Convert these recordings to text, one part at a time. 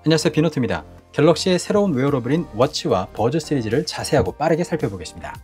안녕하세요, 비노트입니다. 갤럭시의 새로운 웨어러블인 워치와 버즈 시리즈를 자세하고 빠르게 살펴보겠습니다.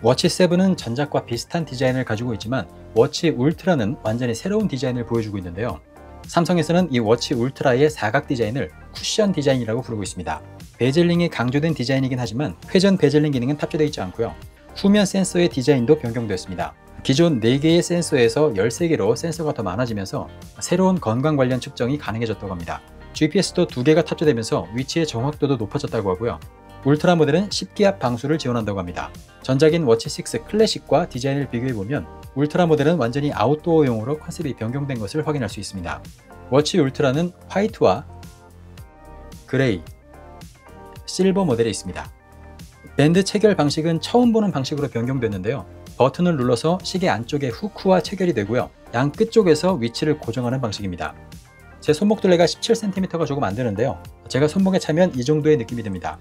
워치 7은 전작과 비슷한 디자인을 가지고 있지만 워치 울트라는 완전히 새로운 디자인을 보여주고 있는데요. 삼성에서는 이 워치 울트라의 사각 디자인을 쿠션 디자인이라고 부르고 있습니다. 베젤링이 강조된 디자인이긴 하지만 회전 베젤링 기능은 탑재되어 있지 않고요. 후면 센서의 디자인도 변경되었습니다. 기존 4개의 센서에서 13개로 센서가 더 많아지면서 새로운 건강 관련 측정이 가능해졌다고 합니다. GPS도 2개가 탑재되면서 위치의 정확도도 높아졌다고 하고요. 울트라 모델은 10기압 방수를 지원한다고 합니다. 전작인 워치 6 클래식과 디자인을 비교해보면 울트라 모델은 완전히 아웃도어용으로 컨셉이 변경된 것을 확인할 수 있습니다. 워치 울트라는 화이트와 그레이, 실버 모델이 있습니다. 밴드 체결 방식은 처음 보는 방식으로 변경됐는데요. 버튼을 눌러서 시계 안쪽에 후크와 체결이 되고요. 양 끝쪽에서 위치를 고정하는 방식입니다. 제 손목 둘레가 17cm가 조금 안 되는데요. 제가 손목에 차면 이 정도의 느낌이 듭니다.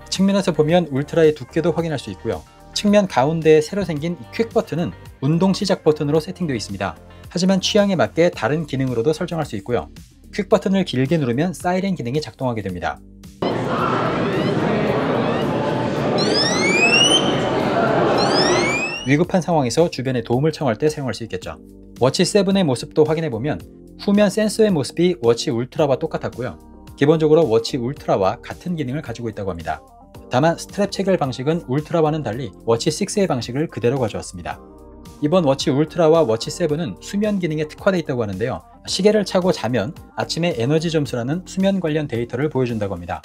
측면에서 보면 울트라의 두께도 확인할 수 있고요. 측면 가운데에 새로 생긴 퀵 버튼은 운동 시작 버튼으로 세팅되어 있습니다. 하지만 취향에 맞게 다른 기능으로도 설정할 수 있고요. 퀵 버튼을 길게 누르면 사이렌 기능이 작동하게 됩니다. 위급한 상황에서 주변에 도움을 청할 때 사용할 수 있겠죠. 워치 7의 모습도 확인해보면 후면 센서의 모습이 워치 울트라와 똑같았고요. 기본적으로 워치 울트라와 같은 기능을 가지고 있다고 합니다. 다만 스트랩 체결 방식은 울트라와는 달리 워치 6의 방식을 그대로 가져왔습니다. 이번 워치 울트라와 워치 7은 수면 기능에 특화되어 있다고 하는데요. 시계를 차고 자면 아침에 에너지 점수라는 수면 관련 데이터를 보여준다고 합니다.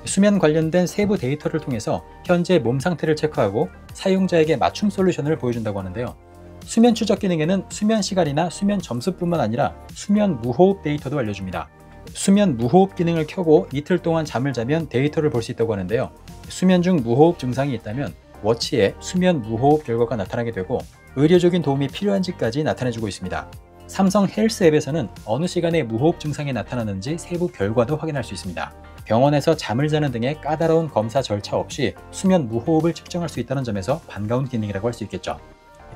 수면 관련된 세부 데이터를 통해서 현재 몸 상태를 체크하고 사용자에게 맞춤 솔루션을 보여준다고 하는데요. 수면 추적 기능에는 수면 시간이나 수면 점수뿐만 아니라 수면 무호흡 데이터도 알려줍니다. 수면 무호흡 기능을 켜고 이틀 동안 잠을 자면 데이터를 볼 수 있다고 하는데요. 수면 중 무호흡 증상이 있다면 워치에 수면 무호흡 결과가 나타나게 되고 의료적인 도움이 필요한지까지 나타내주고 있습니다. 삼성 헬스 앱에서는 어느 시간에 무호흡 증상이 나타나는지 세부 결과도 확인할 수 있습니다. 병원에서 잠을 자는 등의 까다로운 검사 절차 없이 수면 무호흡을 측정할 수 있다는 점에서 반가운 기능이라고 할 수 있겠죠.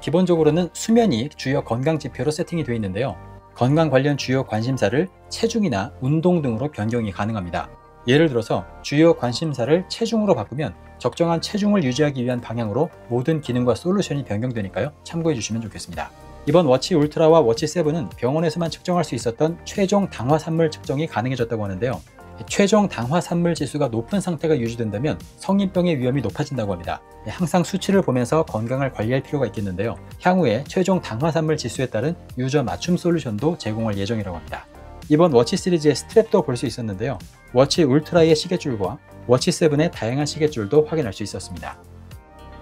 기본적으로는 수면이 주요 건강 지표로 세팅이 되어 있는데요. 건강 관련 주요 관심사를 체중이나 운동 등으로 변경이 가능합니다. 예를 들어서 주요 관심사를 체중으로 바꾸면 적정한 체중을 유지하기 위한 방향으로 모든 기능과 솔루션이 변경되니까요. 참고해 주시면 좋겠습니다. 이번 워치 울트라와 워치 7은 병원에서만 측정할 수 있었던 최종 당화 산물 측정이 가능해졌다고 하는데요. 최종 당화 산물 지수가 높은 상태가 유지된다면 성인병의 위험이 높아진다고 합니다. 항상 수치를 보면서 건강을 관리할 필요가 있겠는데요. 향후에 최종 당화 산물 지수에 따른 유저 맞춤 솔루션도 제공할 예정이라고 합니다. 이번 워치 시리즈의 스트랩도 볼 수 있었는데요. 워치 울트라의 시계줄과 워치 7의 다양한 시계줄도 확인할 수 있었습니다.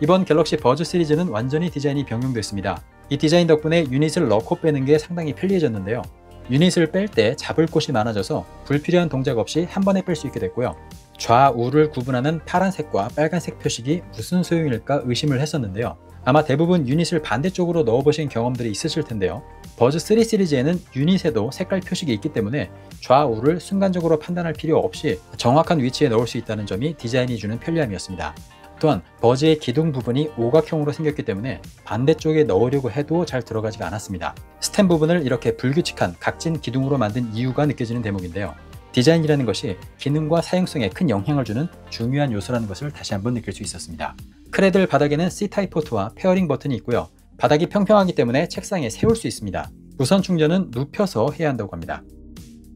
이번 갤럭시 버즈 시리즈는 완전히 디자인이 변경됐습니다. 이 디자인 덕분에 유닛을 넣고 빼는 게 상당히 편리해졌는데요. 유닛을 뺄 때 잡을 곳이 많아져서 불필요한 동작 없이 한 번에 뺄 수 있게 됐고요. 좌우를 구분하는 파란색과 빨간색 표식이 무슨 소용일까 의심을 했었는데요. 아마 대부분 유닛을 반대쪽으로 넣어보신 경험들이 있으실 텐데요. 버즈 3 시리즈에는 유닛에도 색깔 표식이 있기 때문에 좌우를 순간적으로 판단할 필요 없이 정확한 위치에 넣을 수 있다는 점이 디자인이 주는 편리함이었습니다. 또한 버즈의 기둥 부분이 오각형으로 생겼기 때문에 반대쪽에 넣으려고 해도 잘 들어가지가 않았습니다. 스템 부분을 이렇게 불규칙한 각진 기둥으로 만든 이유가 느껴지는 대목인데요. 디자인이라는 것이 기능과 사용성에 큰 영향을 주는 중요한 요소라는 것을 다시 한번 느낄 수 있었습니다. 크레들 바닥에는 C타입 포트와 페어링 버튼이 있고요. 바닥이 평평하기 때문에 책상에 세울 수 있습니다. 무선 충전은 눕혀서 해야 한다고 합니다.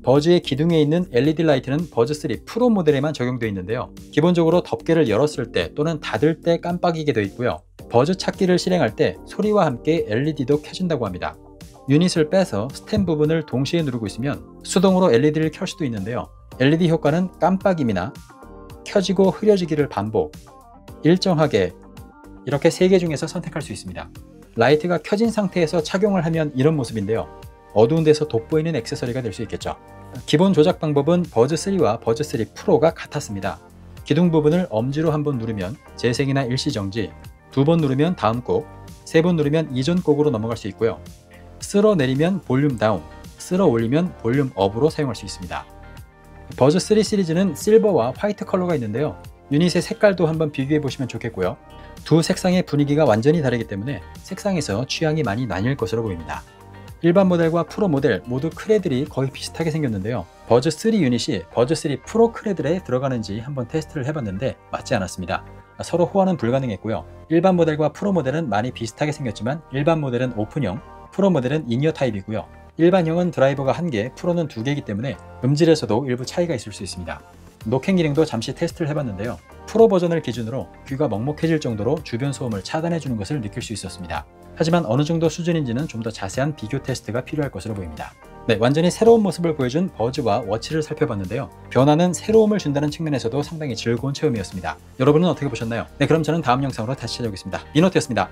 버즈의 기둥에 있는 LED 라이트는 버즈 3 프로 모델에만 적용되어 있는데요. 기본적으로 덮개를 열었을 때 또는 닫을 때 깜빡이게 되어 있고요. 버즈 찾기를 실행할 때 소리와 함께 LED도 켜진다고 합니다. 유닛을 빼서 스템 부분을 동시에 누르고 있으면 수동으로 LED를 켤 수도 있는데요. LED 효과는 깜빡임이나 켜지고 흐려지기를 반복, 일정하게 이렇게 3개 중에서 선택할 수 있습니다. 라이트가 켜진 상태에서 착용을 하면 이런 모습인데요. 어두운 데서 돋보이는 액세서리가 될 수 있겠죠. 기본 조작 방법은 버즈 3와 버즈 3 프로가 같았습니다. 기둥 부분을 엄지로 한번 누르면 재생이나 일시정지, 2번 누르면 다음 곡, 3번 누르면 이전 곡으로 넘어갈 수 있고요. 쓸어 내리면 볼륨 다운, 쓸어 올리면 볼륨 업으로 사용할 수 있습니다. 버즈 3 시리즈는 실버와 화이트 컬러가 있는데요. 유닛의 색깔도 한번 비교해 보시면 좋겠고요. 두 색상의 분위기가 완전히 다르기 때문에 색상에서 취향이 많이 나뉠 것으로 보입니다. 일반 모델과 프로 모델 모두 크레들이 거의 비슷하게 생겼는데요. 버즈 3 유닛이 버즈 3 프로 크레들에 들어가는지 한번 테스트를 해봤는데 맞지 않았습니다. 서로 호환은 불가능했고요. 일반 모델과 프로 모델은 많이 비슷하게 생겼지만 일반 모델은 오픈형, 프로 모델은 인이어 타입이고요. 일반형은 드라이버가 1개, 프로는 2개이기 때문에 음질에서도 일부 차이가 있을 수 있습니다. 노캔 기능도 잠시 테스트를 해봤는데요. 프로 버전을 기준으로 귀가 먹먹해질 정도로 주변 소음을 차단해주는 것을 느낄 수 있었습니다. 하지만 어느 정도 수준인지는 좀 더 자세한 비교 테스트가 필요할 것으로 보입니다. 네, 완전히 새로운 모습을 보여준 버즈와 워치를 살펴봤는데요. 변화는 새로움을 준다는 측면에서도 상당히 즐거운 체험이었습니다. 여러분은 어떻게 보셨나요? 네, 그럼 저는 다음 영상으로 다시 찾아오겠습니다. 민호트였습니다.